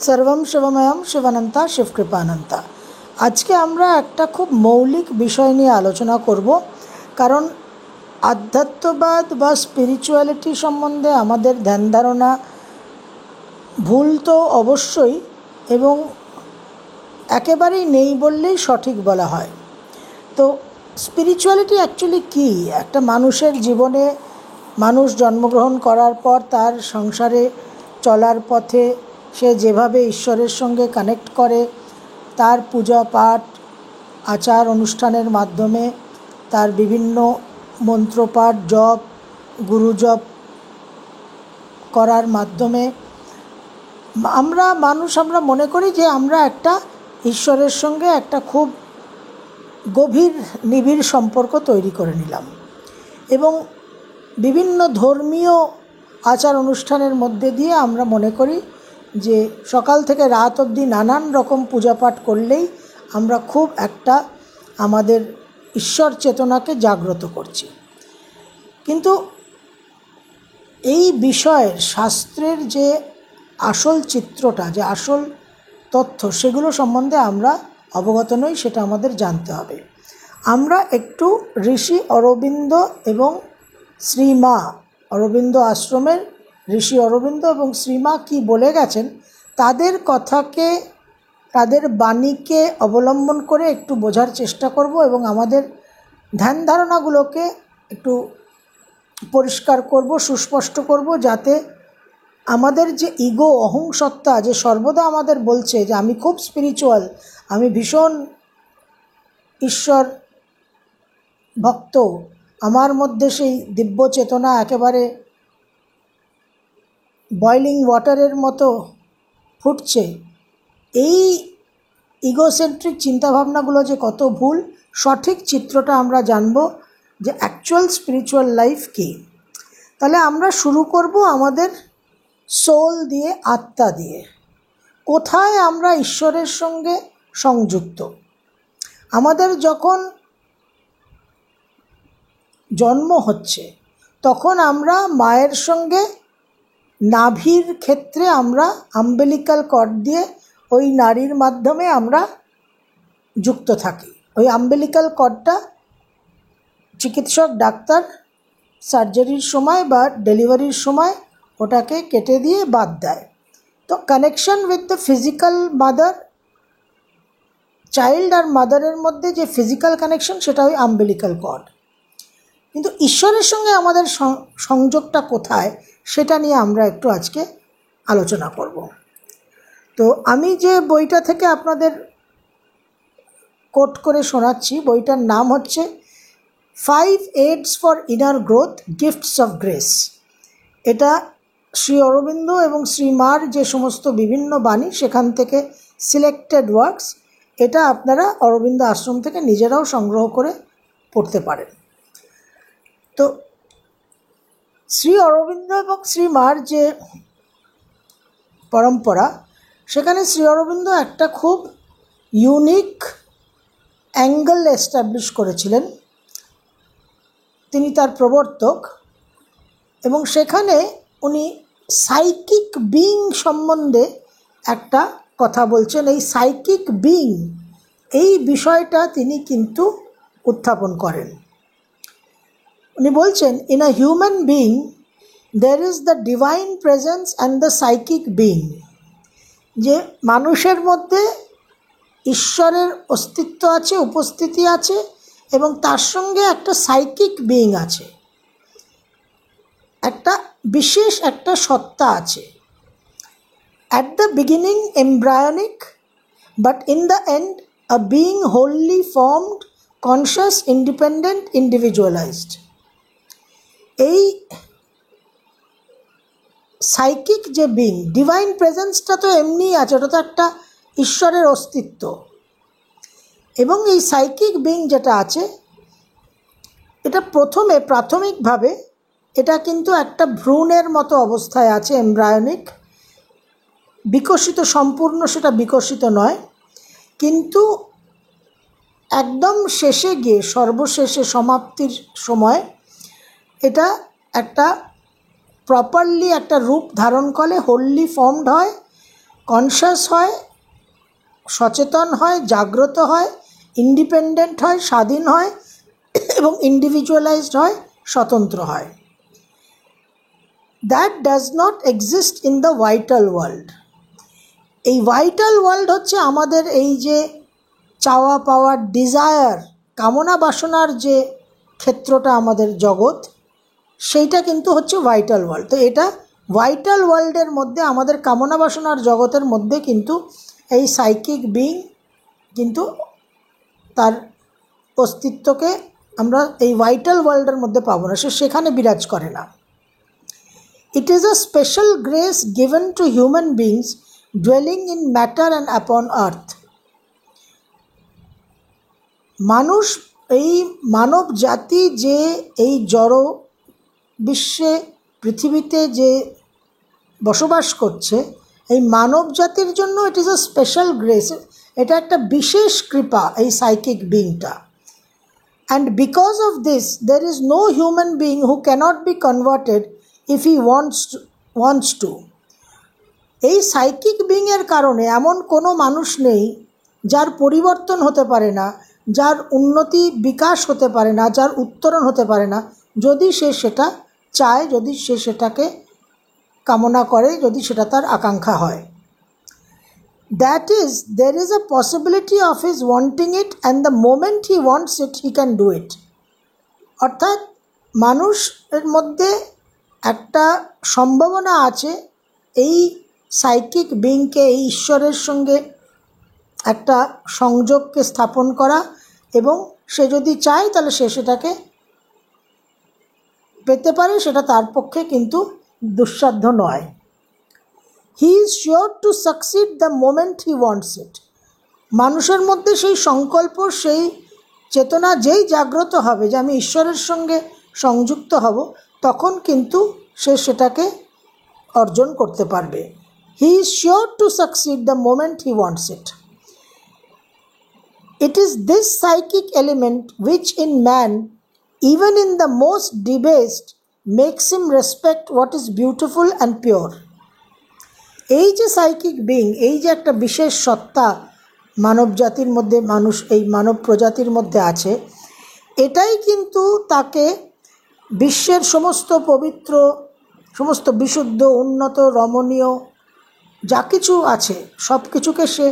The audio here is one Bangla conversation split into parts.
सर्वम शिवमयम शिवानंता शिवकृपानंता। আজকে আমরা একটা খুব মৌলিক বিষয় নিয়ে আলোচনা করব, কারণ আধ্যাত্মবাদ বা স্পিরিচুয়ালিটি সম্বন্ধে আমাদের ধ্যান ধারণা ভুল তো অবশ্যই, এবং একেবারেই নেই বললেই সঠিক বলা হয়। তো স্পিরিচুয়ালিটি অ্যাকচুয়ালি কী? একটা মানুষের জীবনে মানুষ জন্মগ্রহণ করার পর তার সংসারে চলার পথে সে যেভাবে ঈশ্বরের সঙ্গে কানেক্ট করে, তার পূজা পাঠ আচার অনুষ্ঠানের মাধ্যমে, তার বিভিন্ন মন্ত্রপাঠ জপ গুরুজপ করার মাধ্যমে আমরা মনে করি যে আমরা একটা ঈশ্বরের সঙ্গে একটা খুব গভীর নিবিড় সম্পর্ক তৈরি করে নিলাম, এবং বিভিন্ন ধর্মীয় আচার অনুষ্ঠানের মধ্যে দিয়ে আমরা মনে করি যে সকাল থেকে রাত অবধি নানান রকম পূজাপাঠ করলেই আমরা খুব একটা আমাদের ঈশ্বর চেতনাকে জাগ্রত করছি। কিন্তু এই বিষয়ের শাস্ত্রের যে আসল চিত্রটা, যে আসল তথ্য, সেগুলো সম্বন্ধে আমরা অবগত নই, সেটা আমাদের জানতে হবে। আমরা একটু ঋষি অরবিন্দ এবং শ্রীমা অরবিন্দ আশ্রমের ঋষি অরবিন্দ এবং শ্রীমা কি বলে গেছেন তাদের কথাকে, তাদের বাণীকে অবলম্বন করে একটু বোঝার চেষ্টা করব, এবং আমাদের ধ্যান ধারণাগুলোকে একটু পরিষ্কার করব, সুস্পষ্ট করব, যাতে আমাদের যে ইগো, অহংসত্তা, যে সর্বদা আমাদের বলছে যে আমি খুব স্পিরিচুয়াল, আমি ভীষণ ঈশ্বর ভক্ত, আমার মধ্যে সেই দিব্য চেতনা একেবারে বয়লিং ওয়াটারের মতো ফুটছে, এই ইগোসেন্ট্রিক চিন্তাভাবনাগুলো যে কত ভুল, সঠিক চিত্রটা আমরা জানব যে অ্যাকচুয়াল স্পিরিচুয়াল লাইফ কী। তাহলে আমরা শুরু করব আমাদের সোল দিয়ে, আত্মা দিয়ে। কোথায় আমরা ঈশ্বরের সঙ্গে সংযুক্ত? আমাদের যখন জন্ম হচ্ছে তখন আমরা মায়ের সঙ্গে নাভির ক্ষেত্রে আমরা আম্বেলিকাল কর্ড দিয়ে ওই নাড়ির মাধ্যমে আমরা যুক্ত থাকি। ওই আম্বেলিকাল কর্ডটা চিকিৎসক ডাক্তার সার্জারির সময় বা ডেলিভারির সময় ওটাকে কেটে দিয়ে বাদ দেয়। তো connection with the physical mother, child আর মাদারের মধ্যে যে ফিজিক্যাল কানেকশন, সেটা ওই আম্বেলিকাল কর্ড। কিন্তু ঈশ্বরের সঙ্গে আমাদের সংযোগটা কোথায়, সেটা নিয়ে আমরা একটু আজকে আলোচনা করব। তো আমি যে বইটা থেকে আপনাদের কোট করে শোনাচ্ছি, বইটার নাম হচ্ছে 5 Aids for Inner Growth, Gifts of Grace। এটা শ্রী অরবিন্দ এবং শ্রীমার যে সমস্ত বিভিন্ন বাণী, সেখান থেকে সিলেক্টেড ওয়ার্কস। এটা আপনারা অরবিন্দ আশ্রম থেকে নিজেরাও সংগ্রহ করে পড়তে পারেন। তো শ্রী অরবিন্দ এবং শ্রীমার যে পরম্পরা, সেখানে শ্রী অরবিন্দ একটা খুব ইউনিক অ্যাঙ্গেল এস্টাবলিশ করেছিলেন, তিনি তার প্রবর্তক, এবং সেখানে উনি সাইকিক বিং সম্বন্ধে একটা কথা বলছেন। এই সাইকিক বিং, এই বিষয়টা তিনি কিন্তু উত্থাপন করেন। উনি বলছেন, in a human being there is the divine presence and the psychic being, যে মানুষের মধ্যে ঈশ্বরের অস্তিত্ব আছে, উপস্থিতি আছে, এবং তার সঙ্গে একটা সাইকিক বিং আছে, একটা বিশেষ একটা সত্তা আছে। At the beginning embryonic, but in the end a being wholly formed, conscious, independent, individualized। এই সাইকিক যে বিং, ডিভাইন প্রেজেন্সটা তো এমনিই আছে, ওটা তো একটা ঈশ্বরের অস্তিত্ব, এবং এই সাইকিক বিং যেটা আছে, এটা প্রাথমিকভাবে এটা কিন্তু একটা ভ্রূণের মতো অবস্থায় আছে, এমব্রায়োনিক, বিকশিত, সম্পূর্ণ সেটা বিকশিত নয়, কিন্তু একদম শেষে গিয়ে, সর্বশেষে সমাপ্তির সময় এটা একটা প্রপারলি একটা রূপ ধারণ করে, হোললি ফর্মড হয়, কনশাস হয়, সচেতন হয়, জাগ্রত হয়, ইন্ডিপেন্ডেন্ট হয়, স্বাধীন হয় এবং ইন্ডিভিজুয়ালাইজড হয়, স্বতন্ত্র হয়। That does not exist in the vital world. এই ভাইটাল ওয়ার্ল্ড হচ্ছে আমাদের এই যে চাওয়া পাওয়ার, ডিজায়ার, কামনা বাসনার যে ক্ষেত্রটা আমাদের জগৎ, সেইটা কিন্তু হচ্ছে ভাইটাল ওয়ার্ল্ড। তো এটা ভাইটাল ওয়ার্ল্ডের মধ্যে, আমাদের কামনা বাসনার জগতের মধ্যে কিন্তু এই সাইকিক বিং কিন্তু তার অস্তিত্বকে আমরা এই ভাইটাল ওয়ার্ল্ডের মধ্যে পাবো না, সে সেখানে বিরাজ করে না। It is a special grace given to human beings dwelling in matter and upon earth. মানুষ, এই মানব জাতি যে এই জড় বিশ্বে, পৃথিবীতে যে বসবাস করছে, এই মানব জাতির জন্য it is a special grace, এটা একটা বিশেষ কৃপা এই সাইকিক বিংটা। And because of this there is no human being who cannot be converted if he wants to. এই সাইকিক বিংয়ের কারণে এমন কোনো মানুষ নেই যার পরিবর্তন হতে পারে না, যার উন্নতি বিকাশ হতে পারে না, যার উত্তরণ হতে পারে না, যদি সে সেটা চায়, যদি সে সেটাকে কামনা করে, যদি সেটা তার আকাঙ্ক্ষা হয়। That is, there is a possibility of his wanting it and the moment he wants it he can do it। অর্থাৎ মানুষের মধ্যে একটা সম্ভাবনা আছে এই সাইকিক বিংকে, এই ঈশ্বরের সঙ্গে একটা সংযোগকে স্থাপন করা, এবং সে যদি চায় তাহলে সে সেটাকে পেতে পারে, সেটা তার পক্ষে কিন্তু দুঃসাধ্য নয়। He is sure to succeed the moment he wants it. মানুষের মধ্যে সেই সংকল্প, সেই চেতনা যেই জাগ্রত হবে যে আমি ঈশ্বরের সঙ্গে সংযুক্ত হব, তখন কিন্তু সে সেটাকে অর্জন করতে পারবে। হি is sure to succeed the moment he wants it. It is this psychic element which in man, even in the most debased, makes him respect what is beautiful and pure. এই যে সাইকিক বিং, এই যে একটা বিশেষ সত্তা মানব জাতির মধ্যে, মানুষ এই মানব প্রজাতির মধ্যে আছে, এটাই কিন্তু তাকে বিশ্বের সমস্ত পবিত্র, সমস্ত বিশুদ্ধ, উন্নত, রমণীয় যা কিছু আছে সব কিছুকে সে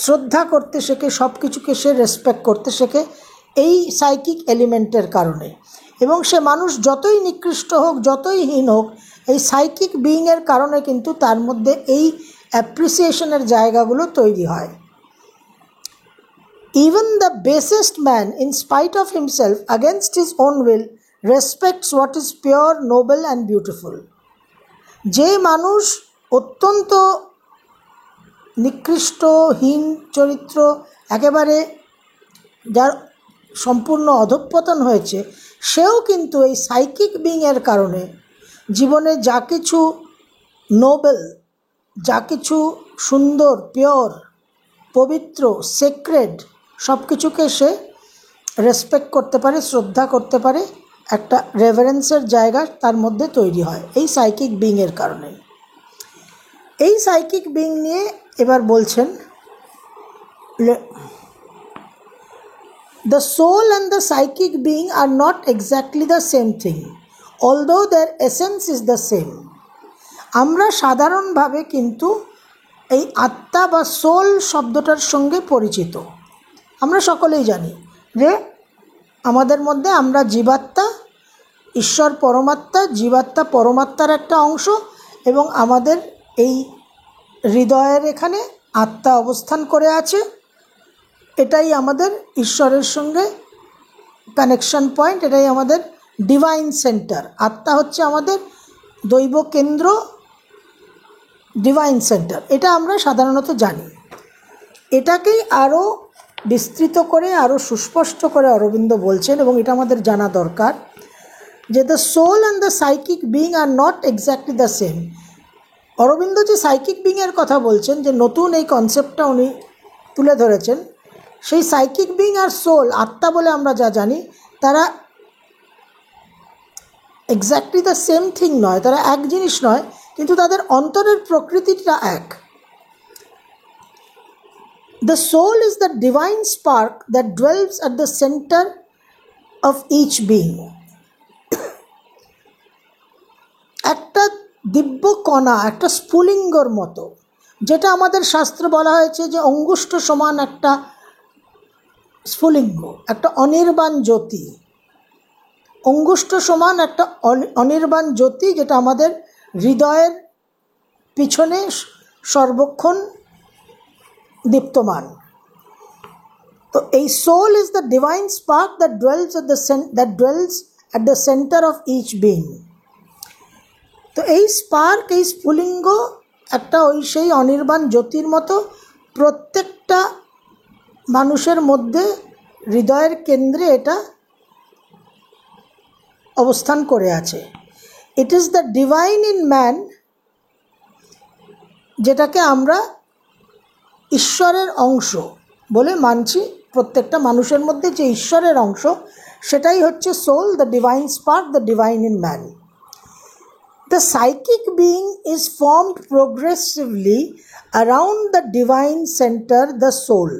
শ্রদ্ধা করতে শেখে, সব কিছুকে সে রেসপেক্ট করতে শেখে এই সাইকিক এলিমেন্টের কারণে। এবং সে মানুষ যতই নিকৃষ্ট হোক, যতই হীন হোক, এই সাইকিক বিইংয়ের কারণে কিন্তু তার মধ্যে এই অ্যাপ্রিসিয়েশনের জায়গাগুলো তৈরি হয়। Even the basest man in spite of himself against his own will respects what is pure, noble and beautiful. যে মানুষ অত্যন্ত নিকৃষ্ট, হীন চরিত্র, একেবারে যার সম্পূর্ণ অধঃপতন হয়েছে, সেও কিন্তু এই সাইকিক বিংয়ের কারণে জীবনে যা কিছু নোবেল, যা কিছু সুন্দর, পিওর, পবিত্র, সেক্রেড, সব কিছুকে সে রেসপেক্ট করতে পারে, শ্রদ্ধা করতে পারে, একটা রেভারেন্সের জায়গা তার মধ্যে তৈরি হয় এই সাইকিক বিংয়ের কারণে। এই সাইকিক বিং নিয়ে এবার বলছেন, The soul and the psychic being are not exactly the same thing, although their essence is the same. আমরা সাধারণভাবে কিন্তু এই আত্মা বা সোল শব্দটার সঙ্গে পরিচিত। আমরা সকলেই জানি যে আমাদের মধ্যে আমরা জীবাত্মা, ঈশ্বর পরমাত্মা, জীবাত্মা পরমাত্মার একটা অংশ, এবং আমাদের এই হৃদয়ের এখানে আত্মা অবস্থান করে আছে। এটাই আমাদের ঈশ্বরের সঙ্গে কানেকশন পয়েন্ট, এটাই আমাদের ডিভাইন সেন্টার। আত্মা হচ্ছে আমাদের দৈব কেন্দ্র, ডিভাইন সেন্টার, এটা আমরা সাধারণত জানি। এটাকেই আরও বিস্তৃত করে, আরও সুস্পষ্ট করে অরবিন্দ বলছেন, এবং এটা আমাদের জানা দরকার যে the soul and the psychic being are not exactly the same. Aurobindo যে সাইকিক বিংয়ের কথা বলছেন, যে নতুন এই কনসেপ্টটা উনি তুলে ধরেছেন, সেই সাইকিক বিং আর সোল, আত্মা বলে আমরা যা জানি, তারা এক্স্যাক্টলি দ্য সেম থিং নয়, তারা এক জিনিস নয়, কিন্তু তাদের অন্তরের প্রকৃতিটা এক। The soul is the divine spark that dwells at the center of each being. একটা দিব্য কণা, একটা স্ফুলিঙ্গর মতো, যেটা আমাদের শাস্ত্রে বলা হয়েছে যে অঙ্গুষ্ঠ সমান একটা স্ফুলিঙ্গ, একটা অনির্বাণ জ্যোতি, অঙ্গুষ্ঠ সমান একটা অনির্বাণ জ্যোতি, যেটা আমাদের হৃদয়ের পিছনে সর্বক্ষণ দীপ্তমান। তো এই soul is the divine spark that dwells at the centre of each being. তো এই স্পার্ক, এই স্ফুলিঙ্গ একটা সেই অনির্বাণ জ্যোতির মতো প্রত্যেকটা মানুষের মধ্যে হৃদয়ের কেন্দ্রে এটা অবস্থান করে আছে। It is the divine in man, যেটাকে আমরা ঈশ্বরের অংশ বলে মানছি। প্রত্যেকটা মানুষের মধ্যে যে ঈশ্বরের অংশ, সেটাই হচ্ছে soul, the divine spark, the divine in man. The psychic being is formed progressively around the divine center, the soul.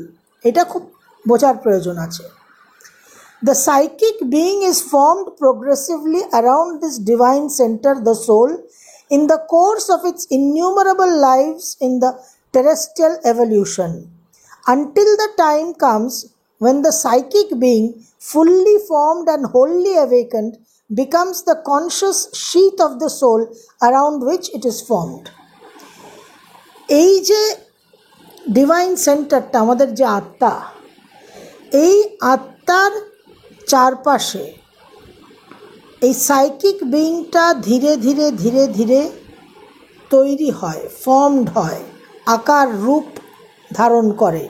এটা খুব বোঝার প্রয়োজন আছে। The psychic being is formed progressively around this divine center, the soul, in the course of its innumerable lives in the terrestrial evolution, until the time comes when the psychic being, fully formed and wholly awakened, becomes the conscious sheath of the soul around which it is formed. এই যে ডিভাইন সেন্টারটা, আমাদের যে আত্মা, এই আত্মার চারপাশে এই সাইকিক বিইংটা ধীরে ধীরে ধীরে ধীরে তৈরি হয়, ফর্মড হয়, আকার রূপ ধারণ করে,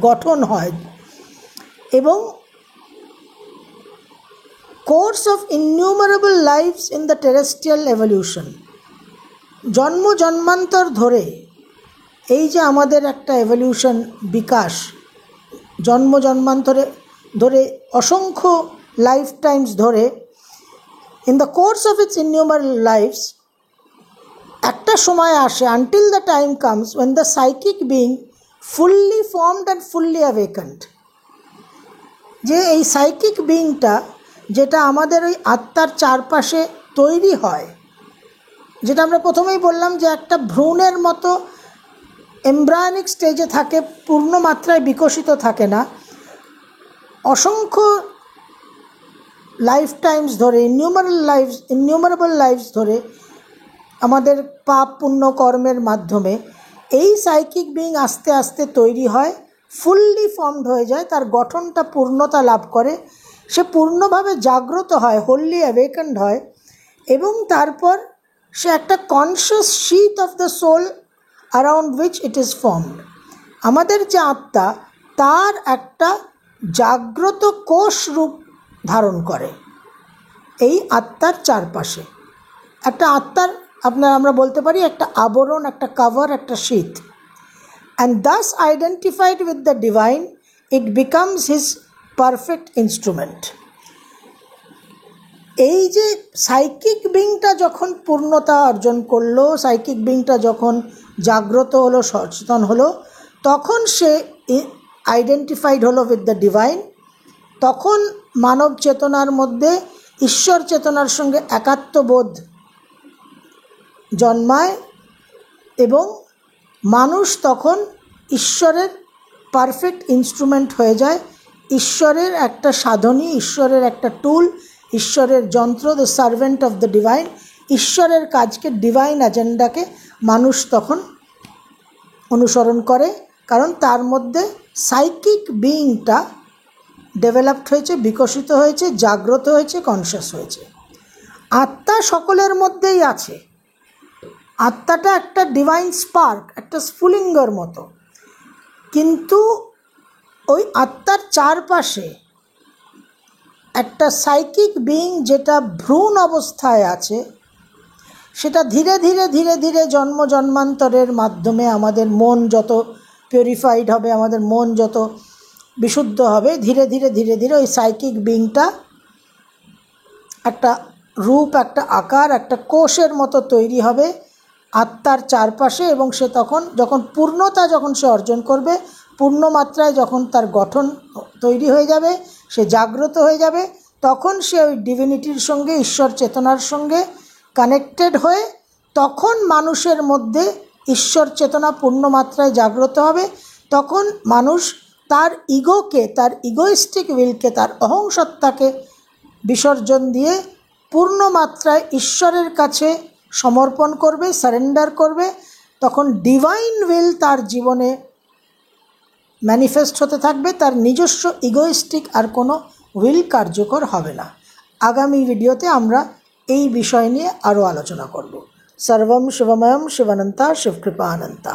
গঠন হয়, এবং course of innumerable lives in the terrestrial evolution, জন্ম জন্মান্তর ধরে এই যে আমাদের একটা এভলিউশন, বিকাশ, জন্ম জন্মান্তরে ধরে অসংখ্য লাইফ টাইমস ধরে, in the course of its innumerable lives, একটা সময় আসে, until the time comes when the psychic being fully formed and fully awakened, যে এই সাইকিক বিংটা যেটা আমাদের ওই আত্মার চারপাশে তৈরি হয়, যেটা আমরা প্রথমেই বললাম যে একটা ভ্রূণের মতো এমব্রায়োনিক স্টেজে থাকে, পূর্ণ মাত্রায় বিকশিত থাকে না, অসংখ্য লাইফ টাইমস ধরে, ইননিউমারেবল লাইফস ধরে আমাদের পাপ পুণ্য কর্মের মাধ্যমে এই সাইকিক বিং আস্তে আস্তে তৈরি হয়, ফুললি ফর্মড হয়ে যায়, তার গঠনটা পূর্ণতা লাভ করে, সে পূর্ণভাবে জাগ্রত হয়, হোললি অ্যাওয়েকেন্ড হয়, এবং তারপর সে একটা conscious sheath of the soul around which it is formed. আমাদের যে আত্মা, তার একটা জাগ্রত কোষ রূপ ধারণ করে এই আত্মার চারপাশে। একটা আত্মার আমরা বলতে পারি একটা আবরণ, একটা কাভার, একটা শীত। And thus identified with the divine, it becomes his perfect instrument. এই যে সাইকিক বিংটা যখন পূর্ণতা অর্জন করলো, সাইকিক বিংটা যখন জাগ্রত হলো, সচেতন হলো, তখন সে আইডেন্টিফাইড হলো উইথ দ্য ডিভাইন। তখন মানব চেতনার মধ্যে ঈশ্বর চেতনার সঙ্গে একাত্মবোধ জন্মায়, এবং মানুষ তখন ঈশ্বরের পারফেক্ট ইনস্ট্রুমেন্ট হয়ে যায়, ঈশ্বরের একটা সাধনী, ঈশ্বরের একটা টুল, ঈশ্বরের যন্ত্র, the servant of the divine. ঈশ্বরের কাজকে, ডিভাইন এজেন্ডাকে মানুষ তখন অনুসরণ করে, কারণ তার মধ্যে সাইকিক বিইংটা ডেভেলপড হয়েছে, বিকশিত হয়েছে, জাগ্রত হয়েছে, কনসিয়াস হয়েছে। আত্মা সকলের মধ্যেই আছে। আত্মাটা একটা ডিভাইন স্পার্ক, একটা স্ফুলিঙ্গর মতো, কিন্তু ওই আত্মার চারপাশে একটা সাইকিক বিইং যেটা ভ্রূণ অবস্থায় আছে, সেটা ধীরে ধীরে ধীরে ধীরে জন্ম জন্মান্তরের মাধ্যমে আমাদের মন যত পিউরিফাইড হবে, আমাদের মন যত বিশুদ্ধ হবে, ধীরে ধীরে ধীরে ধীরে ওই সাইকিক বিইংটা একটা রূপ, একটা আকার, একটা কোষের মতো তৈরি হবে, আত্মার চারপাশে, এবং সে তখন যখন পূর্ণতা যখন সে অর্জন করবে, পূর্ণ মাত্রায় যখন তার গঠন তৈরি হয়ে যাবে, সে জাগ্রত হয়ে যাবে, তখন সে ওই ডিভিনিটির সঙ্গে, ঈশ্বর চেতনার সঙ্গে কানেক্টেড হয়ে তখন মানুষের মধ্যে ঈশ্বর চেতনা পূর্ণ মাত্রায় জাগ্রত হবে। তখন মানুষ তার ইগোকে, তার ইগোইস্টিক উইলকে, তার অহংসত্তাকে বিসর্জন দিয়ে পূর্ণ মাত্রায় ঈশ্বরের কাছে সমর্পণ করবে, সারেন্ডার করবে। তখন ডিভাইন উইল তার জীবনে ম্যানিফেস্ট হতে থাকবে, তার নিজস্ব ইগোইস্টিক আর কোনো উইল কার্যকর হবে না। আগামী ভিডিওতে আমরা এই বিষয় নিয়ে আরও আলোচনা করব। সর্বম শিবময়ম শিবানন্তা শিবকৃপানন্তা।